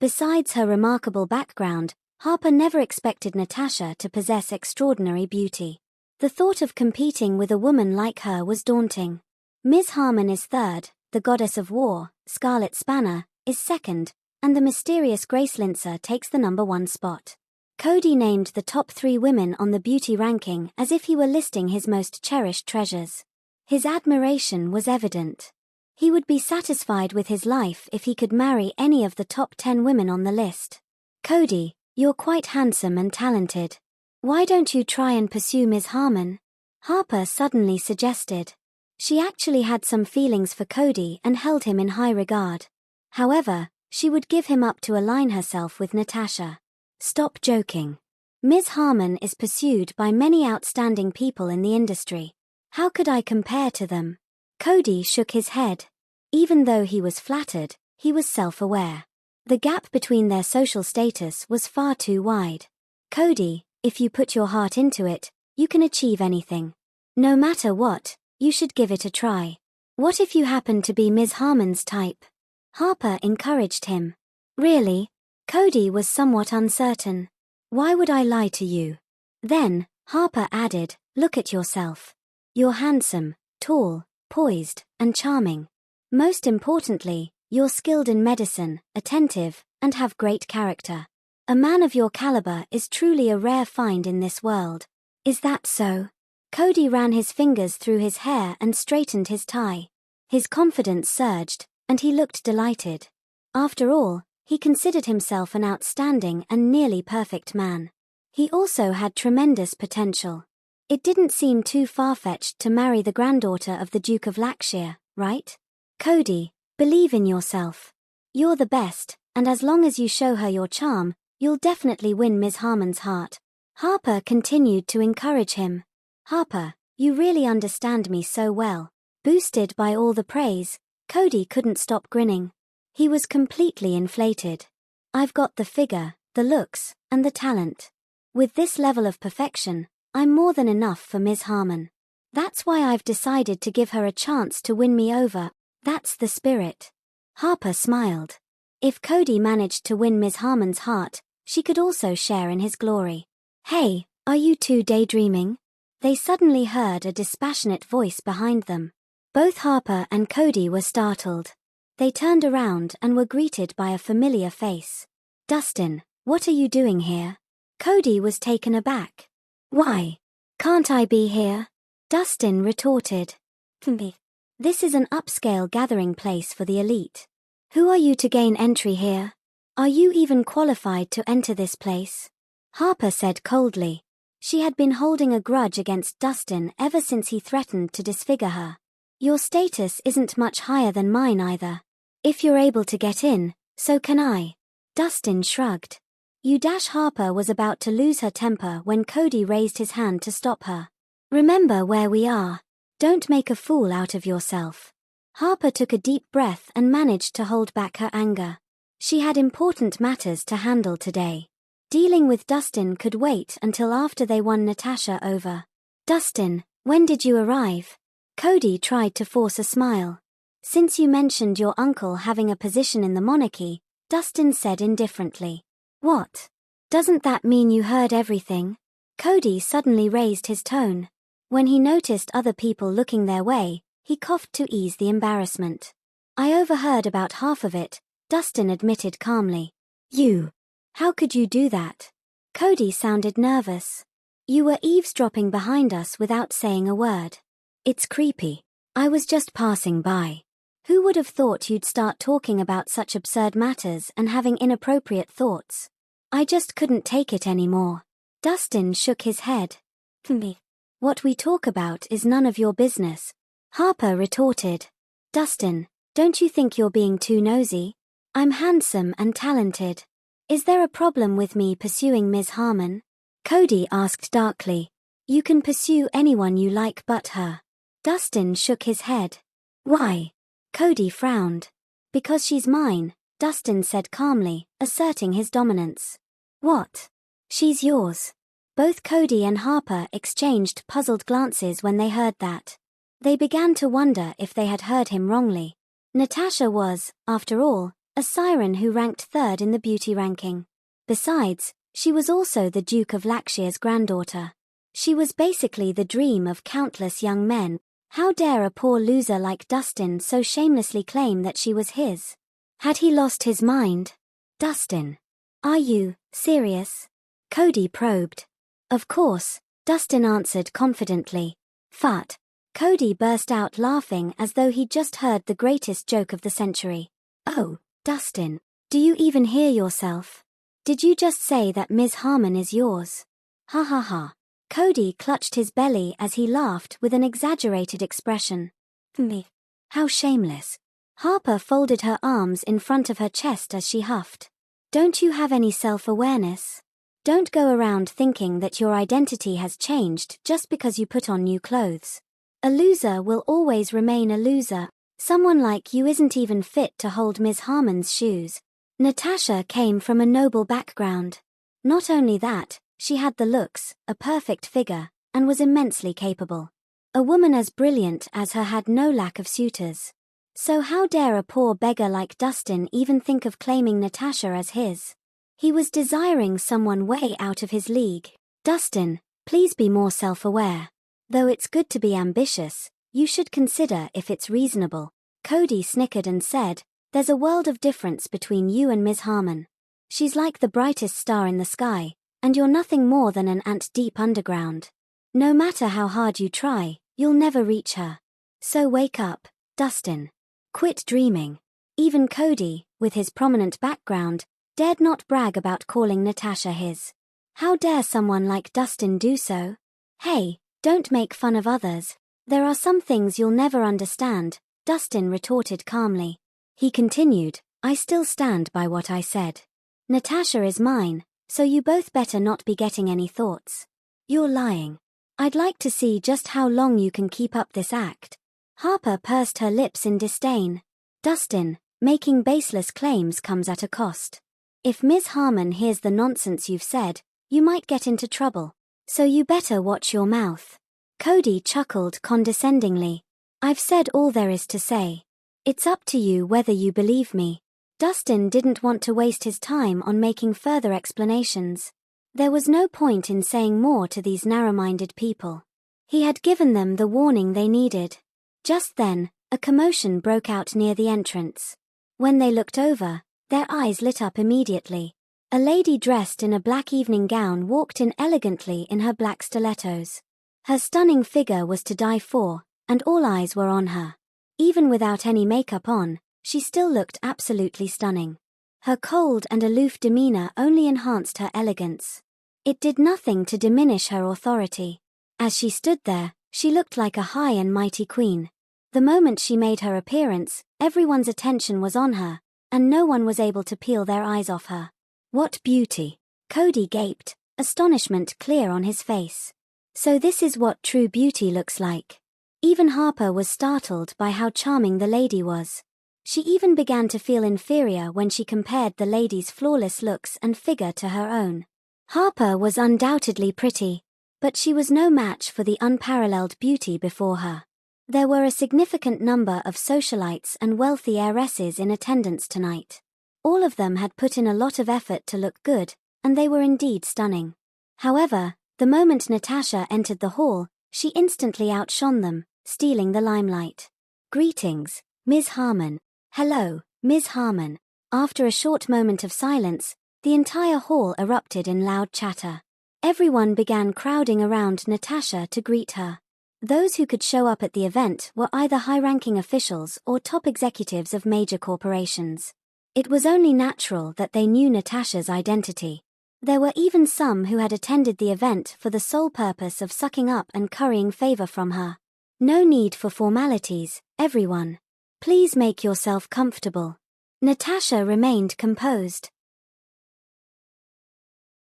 Besides her remarkable background, Harper never expected Natasha to possess extraordinary beauty. The thought of competing with a woman like her was daunting. Ms. Harmon is third, the goddess of war, Scarlet Spanner, is second, and the mysterious Grace Linzer takes the number 1 spot. Cody named the top 3 women on the beauty ranking as if he were listing his most cherished treasures. His admiration was evident. He would be satisfied with his life if he could marry any of the top 10 women on the list. Cody, you're quite handsome and talented. Why don't you try and pursue Ms. Harmon? Harper suddenly suggested. She actually had some feelings for Cody and held him in high regard. However, she would give him up to align herself with Natasha. Stop joking. Ms. Harmon is pursued by many outstanding people in the industry. How could I compare to them? Cody shook his head. Even though he was flattered, he was self-aware. The gap between their social status was far too wide. Cody, if you put your heart into it, you can achieve anything. No matter what, you should give it a try. What if you happen to be Ms. Harmon's type? Harper encouraged him. Really? Cody was somewhat uncertain. Why would I lie to you? Then, Harper added, look at yourself. You're handsome, tall, poised, and charming. Most importantly, you're skilled in medicine, attentive, and have great character. A man of your caliber is truly a rare find in this world. Is that so? Cody ran his fingers through his hair and straightened his tie. His confidence surged, and he looked delighted. After all, he considered himself an outstanding and nearly perfect man. He also had tremendous potential. It didn't seem too far-fetched to marry the granddaughter of the Duke of Lancashire, right? Cody, believe in yourself. You're the best, and as long as you show her your charm, you'll definitely win Ms. Harmon's heart. Harper continued to encourage him. Harper, you really understand me so well. Boosted by all the praise, Cody couldn't stop grinning. He was completely inflated. I've got the figure, the looks, and the talent. With this level of perfection, I'm more than enough for Ms. Harmon. That's why I've decided to give her a chance to win me over. That's the spirit. Harper smiled. If Cody managed to win Ms. Harmon's heart, she could also share in his glory. Hey, are you two daydreaming? They suddenly heard a dispassionate voice behind them. Both Harper and Cody were startled. They turned around and were greeted by a familiar face. Dustin, what are you doing here? Cody was taken aback. Why? Can't I be here? Dustin retorted. This is an upscale gathering place for the elite. Who are you to gain entry here? Are you even qualified to enter this place? Harper said coldly. She had been holding a grudge against Dustin ever since he threatened to disfigure her. Your status isn't much higher than mine either. If you're able to get in, so can I. Dustin shrugged. Harper was about to lose her temper when Cody raised his hand to stop her. Remember where we are. Don't make a fool out of yourself. Harper took a deep breath and managed to hold back her anger. She had important matters to handle today. Dealing with Dustin could wait until after they won Natasha over. Dustin, when did you arrive? Cody tried to force a smile. Since you mentioned your uncle having a position in the monarchy, Dustin said indifferently. What? Doesn't that mean you heard everything? Cody suddenly raised his tone. When he noticed other people looking their way, he coughed to ease the embarrassment. I overheard about half of it, Dustin admitted calmly. You. How could you do that? Cody sounded nervous. You were eavesdropping behind us without saying a word. It's creepy. I was just passing by. Who would have thought you'd start talking about such absurd matters and having inappropriate thoughts? I just couldn't take it anymore. Dustin shook his head. What we talk about is none of your business. Harper retorted. Dustin, don't you think you're being too nosy? I'm handsome and talented. Is there a problem with me pursuing Ms. Harmon? Cody asked darkly. You can pursue anyone you like but her. Dustin shook his head. Why? Cody frowned. Because she's mine, Dustin said calmly, asserting his dominance. What? She's yours. Both Cody and Harper exchanged puzzled glances when they heard that. They began to wonder if they had heard him wrongly. Natasha was, after all, a siren who ranked third in the beauty ranking. Besides, she was also the Duke of Lakshia's granddaughter. She was basically the dream of countless young men. How dare a poor loser like Dustin so shamelessly claim that she was his? Had he lost his mind? Dustin. Are you serious? Cody probed. Of course, Dustin answered confidently. Fut. Cody burst out laughing as though he'd just heard the greatest joke of the century. Oh, Dustin, do you even hear yourself? Did you just say that Ms. Harmon is yours? Ha ha ha. Cody clutched his belly as he laughed with an exaggerated expression. Me. How shameless. Harper folded her arms in front of her chest as she huffed. Don't you have any self-awareness? Don't go around thinking that your identity has changed just because you put on new clothes. A loser will always remain a loser. Someone like you isn't even fit to hold Ms. Harmon's shoes. Natasha came from a noble background. Not only that, she had the looks, a perfect figure, and was immensely capable. A woman as brilliant as her had no lack of suitors. So how dare a poor beggar like Dustin even think of claiming Natasha as his? He was desiring someone way out of his league. Dustin, please be more self-aware. Though it's good to be ambitious, you should consider if it's reasonable. Cody snickered and said, there's a world of difference between you and Ms. Harmon. She's like the brightest star in the sky, and you're nothing more than an ant deep underground. No matter how hard you try, you'll never reach her. So wake up, Dustin. Quit dreaming. Even Cody, with his prominent background, dared not brag about calling Natasha his. How dare someone like Dustin do so? Hey, don't make fun of others. There are some things you'll never understand, Dustin retorted calmly. He continued, I still stand by what I said. Natasha is mine, so you both better not be getting any thoughts. You're lying. I'd like to see just how long you can keep up this act. Harper pursed her lips in disdain. Dustin, making baseless claims comes at a cost. If Ms. Harmon hears the nonsense you've said, you might get into trouble. So you better watch your mouth. Cody chuckled condescendingly. I've said all there is to say. It's up to you whether you believe me. Dustin didn't want to waste his time on making further explanations. There was no point in saying more to these narrow-minded people. He had given them the warning they needed. Just then, a commotion broke out near the entrance. When they looked over, their eyes lit up immediately. A lady dressed in a black evening gown walked in elegantly in her black stilettos. Her stunning figure was to die for, and all eyes were on her. Even without any makeup on, she still looked absolutely stunning. Her cold and aloof demeanor only enhanced her elegance. It did nothing to diminish her authority. As she stood there, she looked like a high and mighty queen. The moment she made her appearance, everyone's attention was on her, and no one was able to peel their eyes off her. What beauty! Cody gaped, astonishment clear on his face. So this is what true beauty looks like. Even Harper was startled by how charming the lady was. She even began to feel inferior when she compared the lady's flawless looks and figure to her own. Harper was undoubtedly pretty, but she was no match for the unparalleled beauty before her. There were a significant number of socialites and wealthy heiresses in attendance tonight. All of them had put in a lot of effort to look good, and they were indeed stunning. However, the moment Natasha entered the hall, she instantly outshone them, stealing the limelight. Greetings, Ms. Harmon. Hello, Ms. Harmon. After a short moment of silence, the entire hall erupted in loud chatter. Everyone began crowding around Natasha to greet her. Those who could show up at the event were either high-ranking officials or top executives of major corporations. It was only natural that they knew Natasha's identity. There were even some who had attended the event for the sole purpose of sucking up and currying favor from her. No need for formalities, everyone. Please make yourself comfortable. Natasha remained composed.